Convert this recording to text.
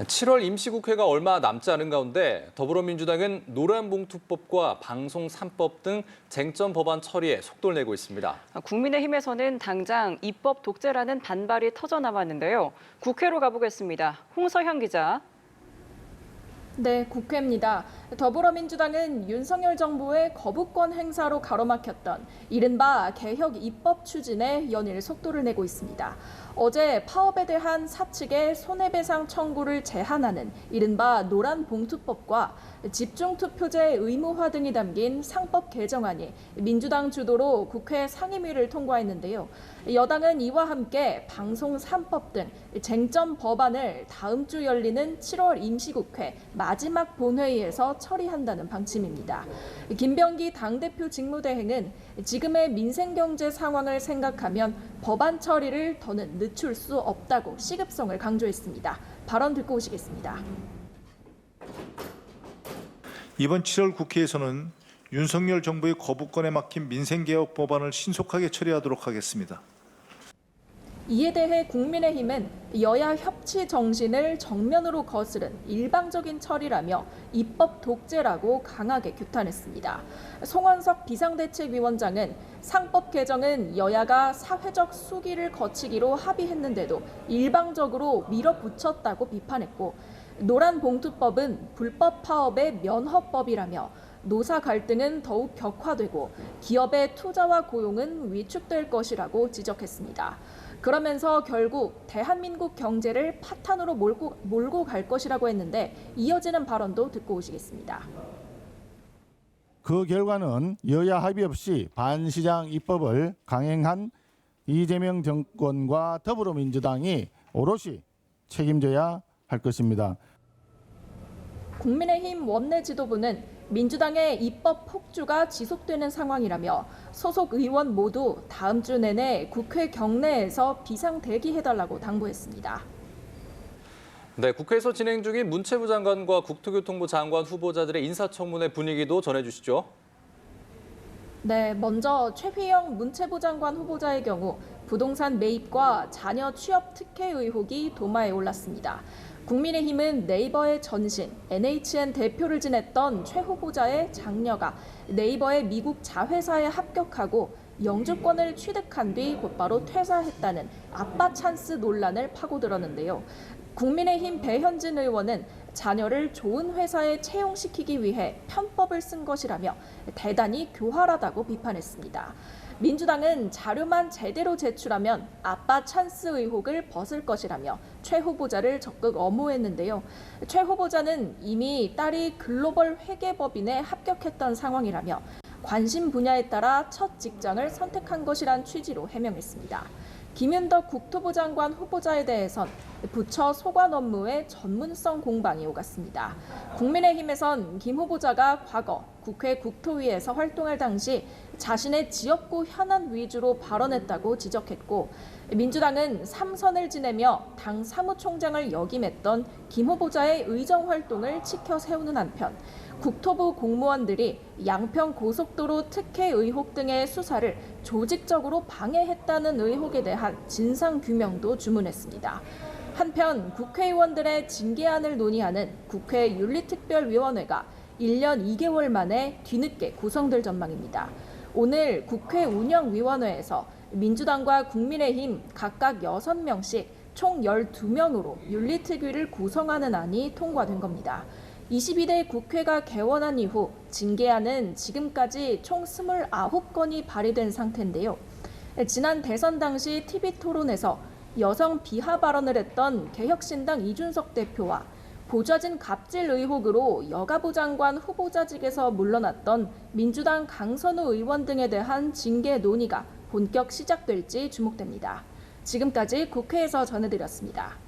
7월 임시국회가 얼마 남지 않은 가운데 더불어민주당은 노란봉투법과 방송 3법 등 쟁점 법안 처리에 속도를 내고 있습니다. 국민의힘에서는 당장 입법 독재라는 반발이 터져나왔는데요. 국회로 가보겠습니다. 홍서현 기자. 네, 국회입니다. 더불어민주당은 윤석열 정부의 거부권 행사로 가로막혔던 이른바 개혁 입법 추진에 연일 속도를 내고 있습니다. 어제 파업에 대한 사측의 손해배상 청구를 제한하는 이른바 노란봉투법과 집중투표제 의무화 등이 담긴 상법 개정안이 민주당 주도로 국회 상임위를 통과했는데요. 여당은 이와 함께 방송 3법 등 쟁점 법안을 다음 주 열리는 7월 임시국회 마지막 본회의에서 처리한다는 방침입니다. 김병기 당대표 직무대행은 지금의 민생경제 상황을 생각하면 법안 처리를 더는 늦출 수 없다고 시급성을 강조했습니다. 발언 듣고 오시겠습니다. 이번 7월 국회에서는 윤석열 정부의 거부권에 막힌 민생개혁 법안을 신속하게 처리하도록 하겠습니다. 이에 대해 국민의힘은 여야 협치 정신을 정면으로 거스른 일방적인 처리라며 입법 독재라고 강하게 규탄했습니다. 송원석 비상대책위원장은 상법 개정은 여야가 사회적 수기를 거치기로 합의했는데도 일방적으로 밀어붙였다고 비판했고, 노란봉투법은 불법 파업의 면허법이라며 노사 갈등은 더욱 격화되고 기업의 투자와 고용은 위축될 것이라고 지적했습니다. 그러면서 결국 대한민국 경제를 파탄으로 몰고 갈 것이라고 했는데 이어지는 발언도 듣고 오시겠습니다. 그 결과는 여야 합의 없이 반시장 입법을 강행한 이재명 정권과 더불어민주당이 오롯이 책임져야 할 것입니다. 국민의힘 원내 지도부는 민주당의 입법 폭주가 지속되는 상황이라며 소속 의원 모두 다음 주 내내 국회 경내에서 비상 대기해달라고 당부했습니다. 네, 국회에서 진행 중인 문체부 장관과 국토교통부 장관 후보자들의 인사청문회 분위기도 전해주시죠. 네, 먼저 최휘영 문체부 장관 후보자의 경우 부동산 매입과 자녀 취업 특혜 의혹이 도마에 올랐습니다. 국민의힘은 네이버의 전신, NHN 대표를 지냈던 최 후보자의 장녀가 네이버의 미국 자회사에 합격하고 영주권을 취득한 뒤 곧바로 퇴사했다는 아빠 찬스 논란을 파고들었는데요. 국민의힘 배현진 의원은 자녀를 좋은 회사에 채용시키기 위해 편법을 쓴 것이라며 대단히 교활하다고 비판했습니다. 민주당은 자료만 제대로 제출하면 아빠 찬스 의혹을 벗을 것이라며 최 후보자를 적극 엄호했는데요. 최 후보자는 이미 딸이 글로벌 회계법인에 합격했던 상황이라며 관심 분야에 따라 첫 직장을 선택한 것이란 취지로 해명했습니다. 김윤덕 국토부 장관 후보자에 대해선 부처 소관 업무의 전문성 공방이 오갔습니다. 국민의힘에선 김 후보자가 과거 국회 국토위에서 활동할 당시 자신의 지역구 현안 위주로 발언했다고 지적했고, 민주당은 3선을 지내며 당 사무총장을 역임했던 김 후보자의 의정 활동을 치켜 세우는 한편 국토부 공무원들이 양평 고속도로 특혜 의혹 등의 수사를 조직적으로 방해했다는 의혹에 대한 진상규명도 주문했습니다. 한편 국회의원들의 징계안을 논의하는 국회 윤리특별위원회가 1년 2개월 만에 뒤늦게 구성될 전망입니다. 오늘 국회 운영위원회에서 민주당과 국민의힘 각각 6명씩 총 12명으로 윤리특위를 구성하는 안이 통과된 겁니다. 22대 국회가 개원한 이후 징계안은 지금까지 총 29건이 발의된 상태인데요. 지난 대선 당시 TV토론에서 여성 비하 발언을 했던 개혁신당 이준석 대표와 보좌진 갑질 의혹으로 여가부 장관 후보자직에서 물러났던 민주당 강선우 의원 등에 대한 징계 논의가 본격 시작될지 주목됩니다. 지금까지 국회에서 전해드렸습니다.